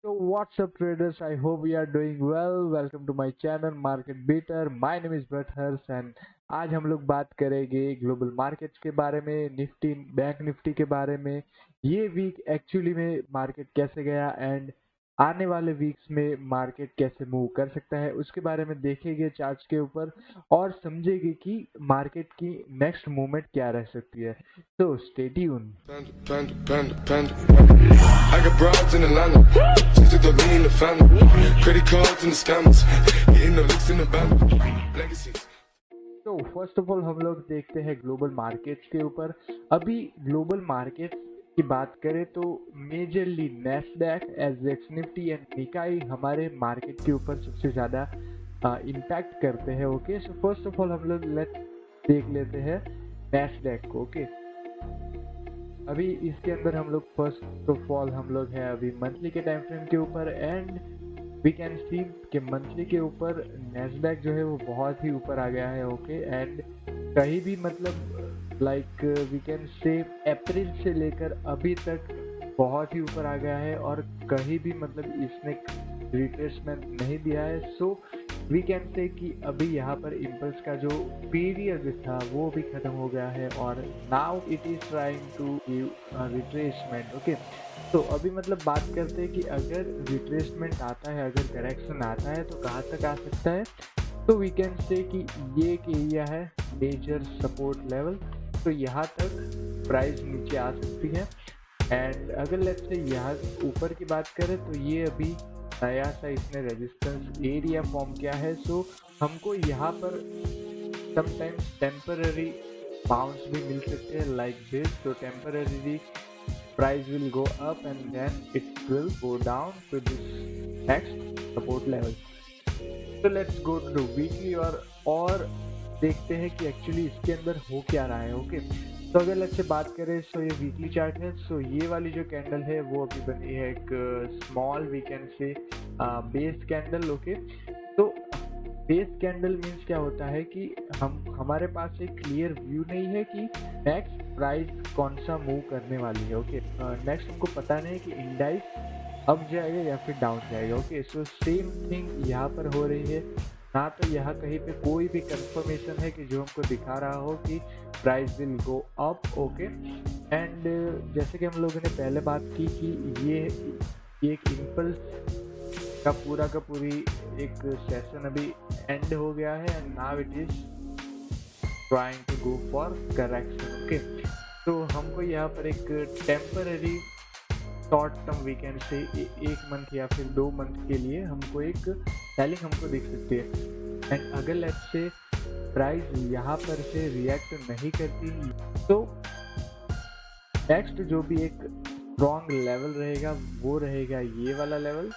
So what's up traders? I hope you are doing well. Welcome to my channel Market Beater. My name is Bert Hers and आज हम लोग बात करेंगे global markets के बारे में, निफ्टी बैंक निफ्टी के बारे में। ये वीक एक्चुअली में मार्केट कैसे गया एंड आने वाले वीक्स में मार्केट कैसे मूव कर सकता है उसके बारे में देखेंगे चार्ट्स के ऊपर और समझेंगे कि मार्केट की नेक्स्ट मूवमेंट क्या रह सकती है। तो stay tune. I got broads in Atlanta, just to me in the family, credit cards and the scammers, getting the licks in the band, legacies. तो फर्स्ट ऑफ ऑल हम लोग देखते हैं ग्लोबल मार्केट्स के ऊपर। अभी ग्लोबल मार्केट्स की बात करें तो majorly Nasdaq, SGX Nifty and Nikkei हमारे मार्केट के ऊपर सबसे ज़्यादा इम्पैक्ट करते हैं। Okay, so first of all हम लोग देख लेते हैं नैस्डैक को। ओके, अभी इसके अंदर हम लोग फर्स्ट ऑफ ऑल हम लोग हैं अभी मंथली के टाइम फ्रेम के ऊपर एंड वी कैन सी कि मंथली के ऊपर नैस्डैक जो है वो बहुत ही ऊपर आ गया है। ओके, एंड कहीं भी मतलब लाइक वी कैन से अप्रैल से लेकर अभी तक बहुत ही ऊपर आ गया है और कहीं भी मतलब इसने रिट्रेसमेंट नहीं दिया है। सो वी कैन से कि अभी यहाँ पर इम्पल्स का जो पीरियड था वो भी खत्म हो गया है और now it is trying to give retracement. Okay, तो अभी मतलब बात करते हैं कि अगर रिट्रेसमेंट आता है, अगर करेक्शन आता है तो कहाँ तक आ सकता है। तो वी कैन से कि ये एक एरिया है मेजर सपोर्ट लेवल, तो यहाँ तक प्राइस नीचे आ सकती है। एंड अगर लेट्स से यहाँ ऊपर की बात करें तो ये अभी नया सा इसने रेजिस्टेंस एरिया फॉर्म किया है। सो हमको यहाँ पर समटाइम्स टेम्पररी बाउंस भी मिल सकते हैं लाइक दिस। तो temporary price will go up and then it will go down to this next support level. So let's go to the weekly और देखते हैं कि एक्चुअली इसके अंदर हो क्या रहा है। ओके, तो अगर let's से बात करें सो ये वीकली चार्ट है। सो ये वाली जो कैंडल है वो अभी बनी है एक small we can say base candle. Okay, तो बेस कैंडल मीन्स क्या होता है कि हमारे पास एक क्लियर व्यू नहीं है कि नेक्स्ट प्राइस कौन सा मूव करने वाली है। ओके, नेक्स्ट हमको पता नहीं कि इंडाइस अप जाएगा या फिर डाउन जाएगा। ओके, सो सेम थिंग यहाँ पर हो रही है। ना तो यहाँ कहीं पे कोई भी कंफर्मेशन है कि जो हमको दिखा रहा हो कि price will go up. Okay, and जैसे कि हम लोगों ने पहले बात की कि ये एक इम्पल्स का पूरी एक सेशन अभी एंड हो गया है and now it is trying to go for correction. Okay, तो हमको यहाँ पर एक temporary short term we can say 1 month या फिर 2 मंथ के लिए हमको एक सेलिंग हमको दिख सकती है। एंड अगर लेट्स से प्राइस यहाँ पर से रिएक्ट नहीं करती तो नेक्स्ट जो भी एक स्ट्रॉन्ग लेवल रहेगा वो रहेगा ये वाला लेवल।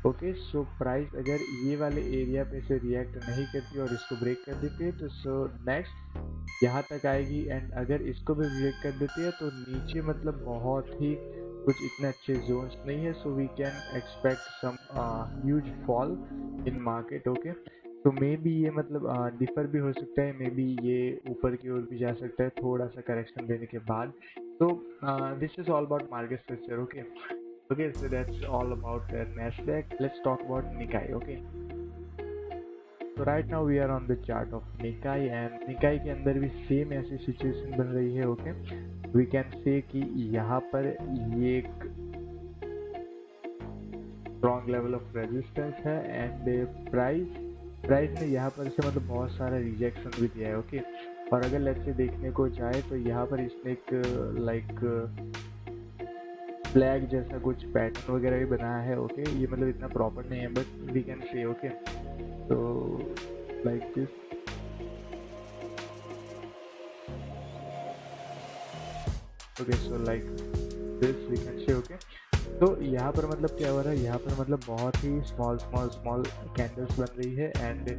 ओके, सो प्राइस अगर ये वाले एरिया पे से रिएक्ट नहीं करती और इसको ब्रेक कर देती है तो सो नेक्स्ट यहाँ तक आएगी एंड अगर इसको भी ब्रेक कर देती है तो नीचे मतलब बहुत ही कुछ इतने अच्छे जोन्स नहीं है। So we can expect some huge fall in market. Okay, तो मे बी ये मतलब डिफर भी हो सकता है, मे बी ये ऊपर की ओर भी जा सकता है थोड़ा सा करेक्शन देने के बाद। तो this is all about market structure. Okay, okay, so that's all about Nasdaq. Let's talk about Nikkei. Okay, so right now we are on the chart of Nikkei and Nikkei के अंदर भी same ऐसी situation बन रही है। Okay, we can say कि यहाँ पर ये एक स्ट्रॉन्ग लेवल ऑफ रेजिस्टेंस है एंड प्राइस ने यहाँ पर से मतलब बहुत सारा रिजेक्शन भी दिया है। ओके, और अगर लेट्स से देखने को जाए तो यहाँ पर इसने एक लाइक फ्लैग जैसा कुछ पैटर्न वगैरह भी बनाया है। ओके, ये मतलब इतना प्रॉपर नहीं है but we can say. Okay, तो like this. Okay, so like this we can say. Okay, तो यहाँ पर मतलब क्या हो रहा है, यहाँ पर मतलब बहुत ही स्मॉल कैंडल्स बन रही है एंड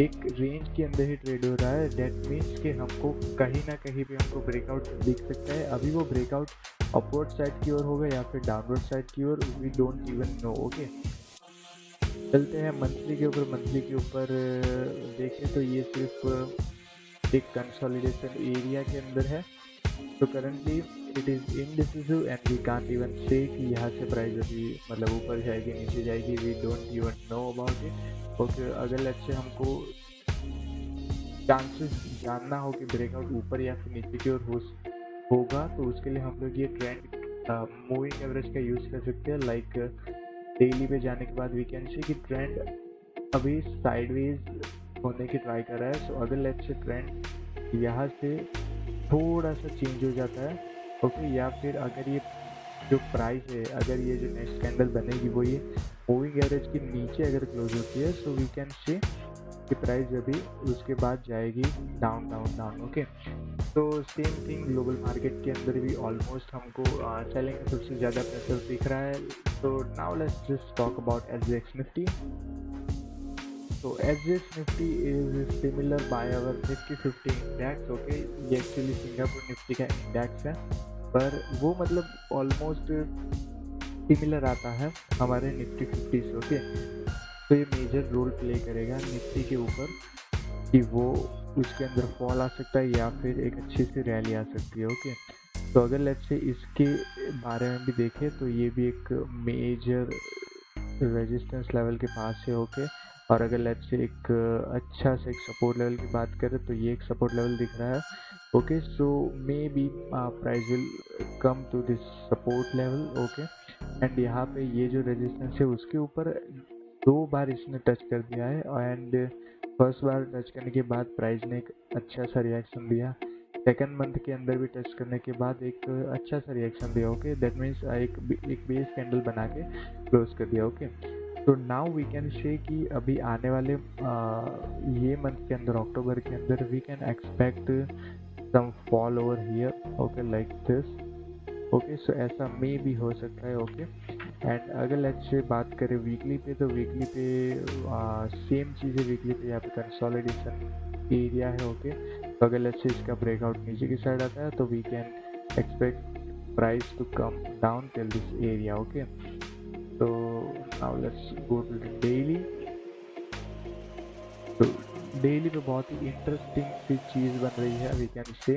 एक रेंज के अंदर ही ट्रेड हो रहा है। डेट मीन्स कि हमको कहीं ना कहीं पे हमको ब्रेकआउट दिख सकता है। अभी वो ब्रेकआउट अपवर्ड साइड की ओर होगा या फिर डाउनवर्ड साइड की ओर, we don't even know. Okay, चलते हैं मंथली के ऊपर। मंथली के ऊपर देखें तो ये सिर्फ एक कंसोलिडेशन एरिया के अंदर है। तो currently it is indecisive and we can't even say कि यहाँ से प्राइस अभी मतलब ऊपर जाएगी नीचे जाएगी, we don't even know about it. Okay, अगर लेट्स से हमको चांसेस जानना हो कि ब्रेकआउट ऊपर या फिर नीचे की ओर होगा, तो उसके लिए हम लोग ये ट्रेंड मूविंग एवरेज का यूज़ कर सकते हैं। लाइक डेली पे जाने के बाद वी कैन सी कि ट्रेंड अभी साइडवेज होने की ट्राई कर रहा है। सो अगर लेट्स से ट्रेंड यहाँ से थोड़ा सा चेंज हो जाता है, ओके, या फिर अगर ये जो प्राइस है, अगर ये जो नेक्स्ट कैंडल बनेगी वो ये मूविंग एवरेज के नीचे अगर क्लोज होती है, सो वी कैन से कि प्राइस अभी उसके बाद जाएगी डाउन डाउन डाउन। ओके, तो सेम थिंग ग्लोबल मार्केट के अंदर भी ऑलमोस्ट हमको सेलिंग का सबसे ज़्यादा प्रेशर दिख रहा है। तो now let's just talk about SGX Nifty. So SGX Nifty is similar by our Nifty 50 index, okay, ये एक्चुअली सिंगापुर निफ्टी का इंडेक्स है, पर वो मतलब ऑलमोस्ट सिमिलर आता है हमारे निफ्टी 50 से। ओके, तो ये मेजर रोल प्ले करेगा निफ्टी के ऊपर कि वो उसके अंदर फॉल आ सकता है या फिर एक अच्छी सी रैली आ सकती है। ओके, तो अगर लेट्स से इसके बारे में भी देखें तो ये भी एक मेजर रेजिस्टेंस लेवल के पास है। ओके, और अगर लेट्स से एक अच्छा से एक सपोर्ट लेवल की बात करें तो ये एक सपोर्ट लेवल दिख रहा है। Okay, so maybe price will come to this support level. Okay, and यहाँ पे ये जो रेजिस्टेंस है उसके ऊपर 2 बार इसने टच कर दिया है, एंड फर्स्ट बार टच करने के बाद प्राइस ने एक अच्छा सा रिएक्शन दिया, सेकंड मंथ के अंदर भी टच करने के बाद एक अच्छा सा रिएक्शन दिया। ओके, दैट मीन्स एक बेस कैंडल बना के क्लोज कर दिया। ओके, तो नाउ वी कैन से कि अभी आने वाले ये मंथ के अंदर, अक्टूबर के अंदर, we can expect some fall over here. Okay, like this. Okay, so ऐसा मे भी हो सकता है। ओके, एंड अगर लेट्स से बात करें वीकली पे, तो वीकली पे सेम चीज़ें, वीकली पे यहाँ पे कंसोलिडेशन एरिया है। ओके, तो अगर लेट्स से इसका ब्रेकआउट नीचे की साइड आता है तो we can expect price to come down till this area. Okay, तो now let's go to the daily. तो डेली पे बहुत ही इंटरेस्टिंग सी चीज़ बन रही है। वी कैन से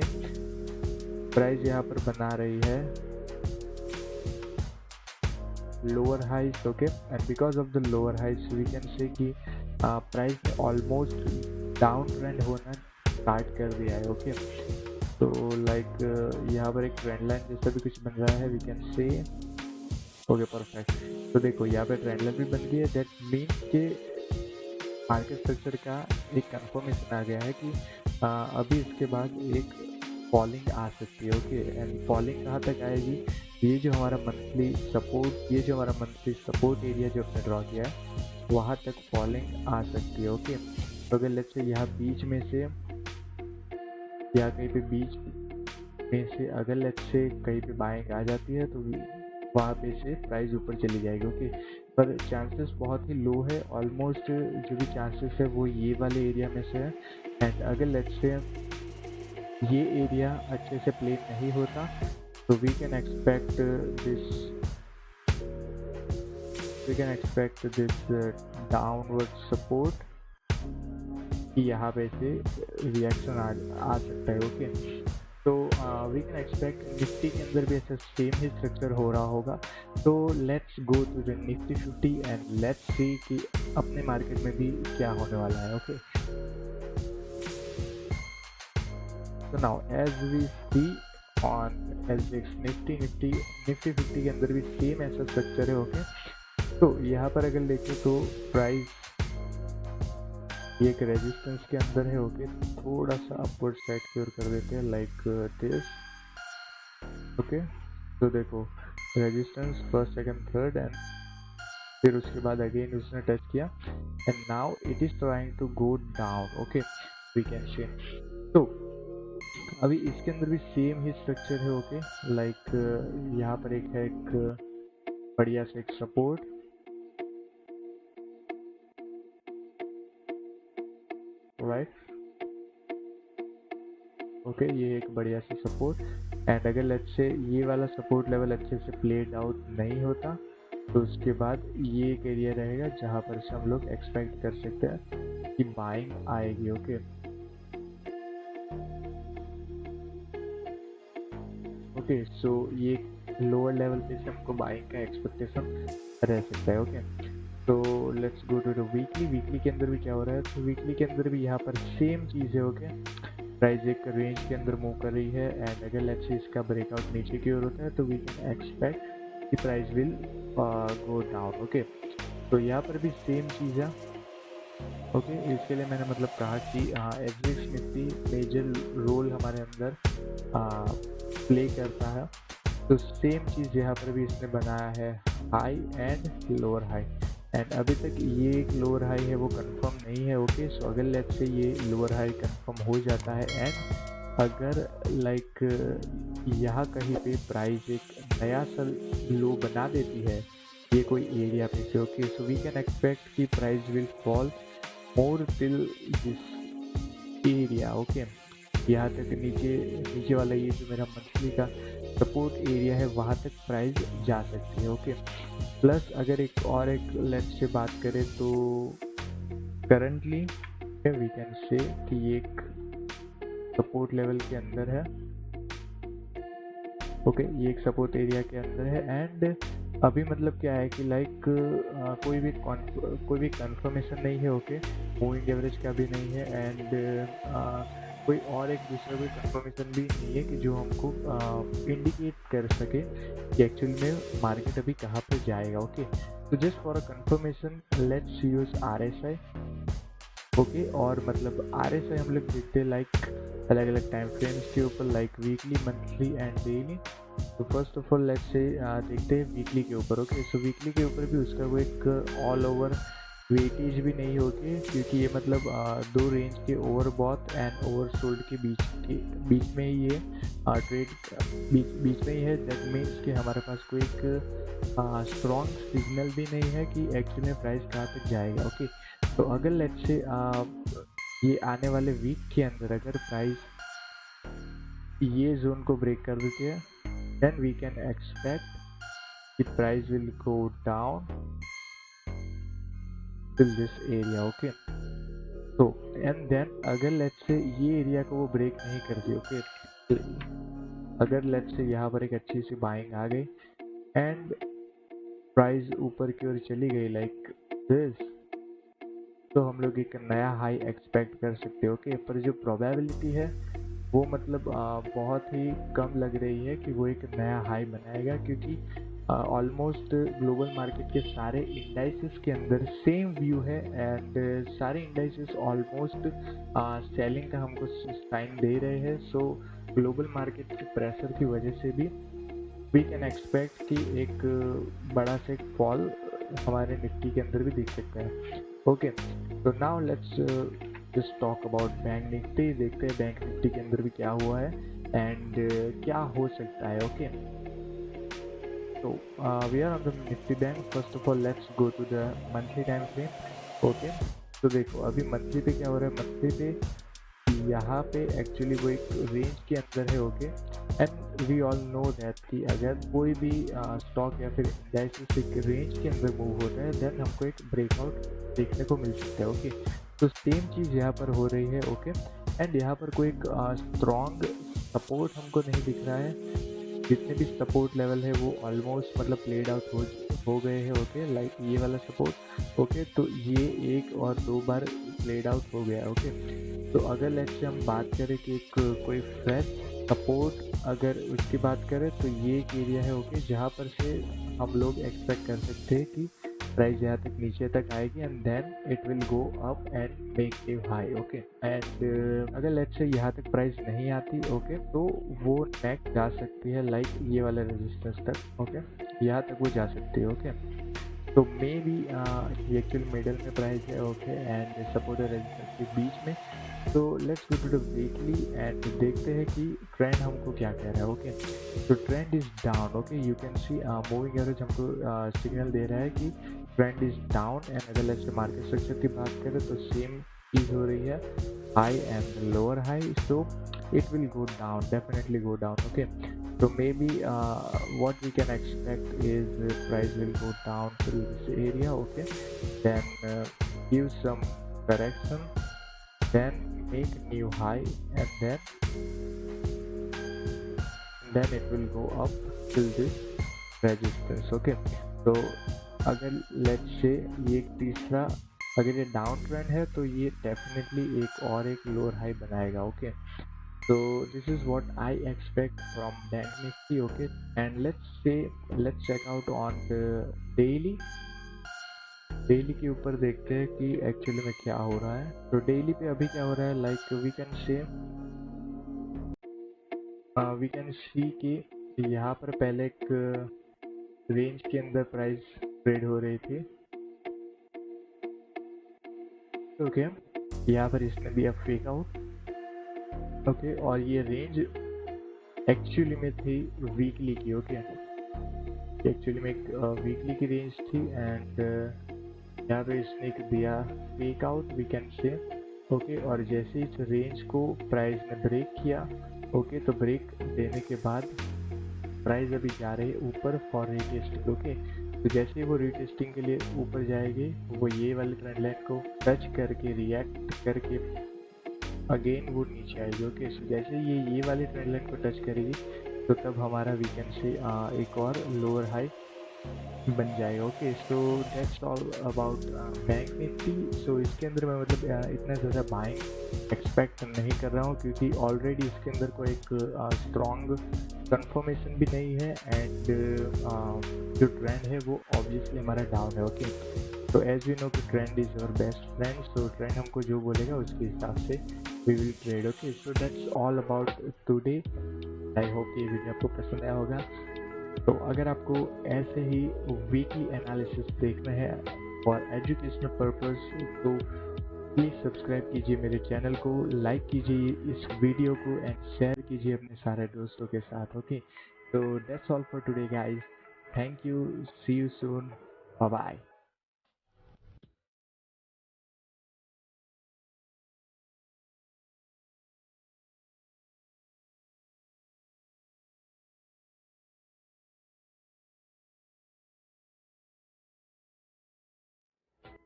प्राइस यहाँ पर बना रही है lower highs. Okay, and because of the lower highs we can say कि प्राइस ने ऑलमोस्ट डाउन ट्रेंड होना स्टार्ट कर दिया है। ओके, तो लाइक यहाँ पर एक ट्रेंड लाइन जैसा भी कुछ बन रहा है, we can say. Okay, perfect. तो देखो यहाँ पे ट्रेंड लाइन भी बन गई है, दैट मीन्स के मार्केट स्ट्रक्चर का एक कंफर्मेशन आ गया है कि अभी इसके बाद एक फॉलिंग आ सकती है। ओके, एंड फॉलिंग कहाँ तक आएगी, ये जो हमारा मंथली सपोर्ट एरिया जो हमने ड्रॉ किया है वहाँ तक फॉलिंग आ सकती है। ओके, तो अगर लेट्स से यहाँ बीच में से या कहीं पे बीच में से अगर लेट्स से कहीं पे बाइंग आ जाती है तो वहाँ पे से प्राइस ऊपर चली जाएगी। ओके, पर चांसेस बहुत ही लो है, ऑलमोस्ट जो भी चांसेस है वो ये वाले एरिया में से है। एंड अगर लेट्स से ये एरिया अच्छे से प्ले नहीं होता तो we can expect this downward support कि यहाँ पे से रिएक्शन आ सकता है। ओके, तो वी कैन एक्सपेक्ट निफ्टी के अंदर भी ऐसा सेम ही स्ट्रक्चर हो रहा होगा। तो let's go to the Nifty 50 and let's see कि अपने मार्केट में भी क्या होने वाला है। ओके, तो now as we see on SGX Nifty 50 के अंदर भी सेम ऐसा स्ट्रक्चर है। ओके, तो यहाँ पर अगर देखें तो प्राइस ये एक रेजिस्टेंस के अंदर है। ओके, थोड़ा सा अपवर्ड साइड की ओर कर देते हैं लाइक दिस। ओके, तो देखो resistance first second third and फिर उसके बाद अगेन उसने टच किया and now it is trying to go down. Okay, we can see. तो अभी इसके अंदर भी सेम ही स्ट्रक्चर है। ओके, लाइक यहाँ पर एक है एक बढ़िया सा एक सपोर्ट, राइट। ओके, ये एक बढ़िया सा सपोर्ट, एंड अगर लेट्स से ये वाला सपोर्ट लेवल अच्छे से प्लेड आउट नहीं होता तो उसके बाद ये एक एरिया रहेगा जहाँ पर से हम लोग एक्सपेक्ट कर सकते हैं कि बाइंग आएगी। Okay, okay. सो ये लोअर लेवल पे से हमको बाइंग का एक्सपेक्टेशन रह सकता है। ओके, तो let's go to the weekly. Weekly के अंदर भी क्या हो रहा है, तो वीकली के अंदर भी यहाँ पर सेम चीज़ है। ओके, प्राइस एक रेंज के अंदर मूव कर रही है एंड अगर लेट्स से इसका ब्रेकआउट नीचे की ओर होता है तो वी कैन एक्सपेक्ट कि price will go down. Okay, तो यहाँ पर भी सेम चीज़ है। ओके, इसके लिए मैंने मतलब कहा कि एवरेज निफ्टी मेजर रोल हमारे अंदर प्ले करता है, तो सेम चीज़ यहाँ पर भी इसने बनाया है, high and lower high. And अभी तक ये एक लोअर हाई है वो कंफर्म नहीं है। ओके, सो अगर लेट्स से ये लोअर हाई कंफर्म हो जाता है एंड अगर लाइक यहाँ कहीं पे प्राइस एक नया सा लो बना देती है ये कोई एरिया पे say, okay, so we can expect कि price will fall more till this area. Okay, यहाँ तक नीचे वाला ये जो मेरा मंथली का सपोर्ट एरिया है वहाँ तक प्राइस जा सकती है। ओके, प्लस अगर एक लेट्स से बात करें तो करंटली वी कैन से कि ये एक सपोर्ट लेवल के अंदर है। ओके, ये एक सपोर्ट एरिया के अंदर है एंड अभी मतलब क्या है कि लाइक कोई भी कंफर्मेशन नहीं है। ओके, मूविंग एवरेज का भी नहीं है एंड कोई और एक दूसरा कोई कंफर्मेशन भी नहीं है कि जो हमको इंडिकेट कर सके कि एक्चुअली में मार्केट अभी कहाँ पे जाएगा। ओके, तो just for a confirmation let's use RSI। Okay, और मतलब RSI हम लोग देखते हैं लाइक अलग अलग टाइम फ्रेम्स के ऊपर, like weekly, monthly and daily. तो first of all let's say देखते हैं वीकली के ऊपर। ओके, सो वीकली के ऊपर भी उसका कोई एक ऑल ओवर वेटेज भी नहीं होगी क्योंकि ये मतलब दो रेंज के ओवरबॉट एंड ओवरसोल्ड के बीच में ही ये ट्रेड बीच में ही है। दैट मीन्स कि हमारे पास कोई एक स्ट्रॉन्ग सिग्नल भी नहीं है कि एक्चुअली में प्राइस कहाँ तक जाएगा। ओके, तो अगर लेट्स से ये आने वाले वीक के अंदर अगर प्राइस ये जोन को ब्रेक कर देते हैं देन वी कैन एक्सपेक्ट कि price will go down till this area। Okay, तो एंड देन अगर लेट्स से ये एरिया को वो ब्रेक नहीं करती, ओके, अगर लेट्स से यहाँ पर एक अच्छी सी बाइंग आ गई एंड प्राइस ऊपर की ओर चली गई लाइक दिस, तो हम लोग एक नया हाई एक्सपेक्ट कर सकते हैं। ओके, पर जो प्रोबेबिलिटी है वो मतलब बहुत ही कम लग रही है कि वो एक नया हाई बनाएगा क्योंकि ऑलमोस्ट ग्लोबल मार्केट के सारे इंडाइसेस के अंदर सेम व्यू है एंड सारे इंडाइसेस ऑलमोस्ट सेलिंग का हमको साइन दे रहे हैं। सो ग्लोबल मार्केट के प्रेशर की वजह से भी वी कैन एक्सपेक्ट कि एक बड़ा सा एक फॉल हमारे निफ्टी के अंदर भी दिख सकता है। ओके, तो now let's just talk about Bank Nifty. देखते हैं बैंक निफ्टी के अंदर भी क्या हुआ है एंड क्या हो सकता है। Okay, so we are on the Nifty Bank. First of all let's go to the monthly time frame. Okay, तो देखो अभी मंथली पे क्या हो रहा है, मंथली पे यहाँ पे एक्चुअली वो एक रेंज के अंदर है। Okay, and we all know that कि अगर कोई भी स्टॉक या फिर इंडाइसेस एक रेंज के अंदर मूव होता है देन हमको एक ब्रेकआउट देखने को मिल सकता है। ओके, तो सेम चीज़ यहाँ पर हो रही है। ओके, एंड यहाँ पर कोई एक स्ट्रॉन्ग सपोर्ट हमको नहीं दिख रहा है। जितने भी सपोर्ट लेवल है वो ऑलमोस्ट मतलब प्लेड आउट हो गए हैं। ओके, लाइक ये वाला सपोर्ट। ओके, तो ये एक और दो बार प्लेड आउट हो गया। ओके, तो अगर लेट्स से हम बात करें कि कोई फ्रेश सपोर्ट अगर उसकी बात करें तो ये एक एरिया है। ओके, जहाँ पर से हम लोग एक्सपेक्ट कर सकते हैं कि प्राइस यहाँ तक नीचे तक आएगी and then it will go up and make new high. Okay, and अगर लेट्स से यहाँ तक प्राइस नहीं आती, ओके, तो वो नेक्स्ट जा सकती है लाइक ये वाला रेजिस्टेंस तक। ओके, यहाँ तक वो जा सकती है। ओके, तो मे बी एक्चुअल मिडल में प्राइस है। ओके, एंड सपोर्ट और रेजिस्टेंस के बीच में। तो let's go to the weekly and देखते हैं कि ट्रेंड हमको क्या कह रहा है। ओके, तो trend is down. Okay, you can see moving average हमको सिग्नल दे रहा है कि ट्रेंड इज डाउन एंड अगर लेट्स से मार्केट स्ट्रक्चर की बात करें तो सेम चीज हो रही है, high and lower high, so it will go down, definitely go down. Okay, so maybe what we can expect is price will go down to this area. Okay, then give some correction, then make new high and then then it will go up till this resistance. Okay, तो अगर let's say ये तीसरा अगर ये down trend है तो ये definitely एक लोअर हाई बनाएगा. Okay, so this is what I expect from Bank Nifty. Okay, and let's check out on the daily के ऊपर देखते हैं कि एक्चुअली में क्या हो रहा है. तो डेली पे अभी क्या हो रहा है, लाइक वी कैन सी कि यहाँ पर पहले एक रेंज के अंदर प्राइस ट्रेड हो रही थी. ओके, यहाँ पर इसने दिया फेक आउट. ओके, और ये रेंज एक्चुअली में थी वीकली की. ओके, एक्चुअली में एक वीकली की रेंज थी एंड यहाँ पे इसने एक दिया fake out we can say. Okay, और जैसे इस रेंज को प्राइस ने ब्रेक किया, ओके, तो ब्रेक देने के बाद प्राइस अभी जा रही है ऊपर फॉर रीटेस्टिंग. ओके, तो जैसे वो रीटेस्टिंग के लिए ऊपर जाएगी वो ये वाले ट्रेंड लाइन को टच करके रिएक्ट करके अगेन वो नीचे आएगी. ओके, सो जैसे ये वाले ट्रेंड लाइन को टच करेगी तो तब हमारा वीकेंड से एक और लोअर हाई बन जाएगा. Okay, so that's all about Bank Nifty. So इसके अंदर मैं मतलब इतना ज़्यादा बाइंग एक्सपेक्ट नहीं कर रहा हूँ क्योंकि ऑलरेडी इसके अंदर कोई एक स्ट्रॉन्ग कंफर्मेशन भी नहीं है एंड जो ट्रेंड है वो ऑब्वियसली हमारा डाउन है. ओके, तो एज वी नो कि trend is our best friend. So trend हमको जो बोलेगा उसके हिसाब से we will trade. Okay, so that's all about today. I hope ये वीडियो आपको पसंद आया होगा. तो अगर आपको ऐसे ही वीकली एनालिसिस देखना है फॉर एजुकेशनल पर्पस तो प्लीज़ सब्सक्राइब कीजिए मेरे चैनल को, लाइक कीजिए इस वीडियो को एंड शेयर कीजिए अपने सारे दोस्तों के साथ. ओके, तो that's all for today guys. Thank you, see you soon, bye bye.